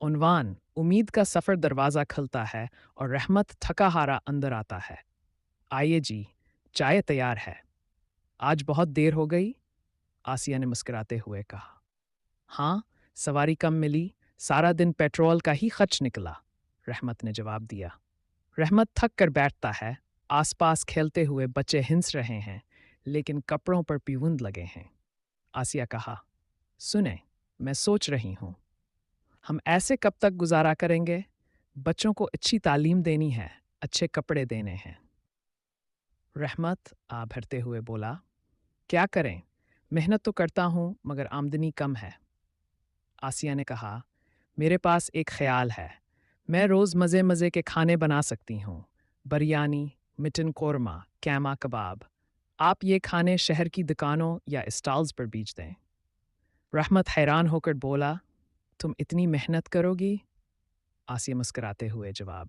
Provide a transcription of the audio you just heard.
उन्वान उम्मीद का सफ़र दरवाज़ा खुलता है और रहमत थका हारा अंदर आता है। आइए जी, चाय तैयार है। आज बहुत देर हो गई? आसिया ने मुस्कुराते हुए कहा। हाँ, सवारी कम मिली, सारा दिन पेट्रोल का ही खर्च निकला, रहमत ने जवाब दिया। रहमत थक कर बैठता है, आसपास खेलते हुए बच्चे हिंस रहे हैं, लेकिन कपड़ों पर पीवुंद लगे हैं। आसिया कहा, सुने, मैं सोच रही हूँ, हम ऐसे कब तक गुजारा करेंगे? बच्चों को अच्छी तालीम देनी है, अच्छे कपड़े देने हैं। रहमत आ भरते हुए बोला, क्या करें? मेहनत तो करता हूँ मगर आमदनी कम है। आसिया ने कहा, मेरे पास एक ख्याल है। मैं रोज़ मज़े मज़े के खाने बना सकती हूँ। बिरयानी, मिटन कोरमा, कैमा कबाब। आप ये खाने शहर की दुकानों या स्टॉल्स पर बेच दें। रहमत हैरान होकर बोला, तुम इतनी मेहनत करोगी? आसिया मुस्कुराते हुए जवाब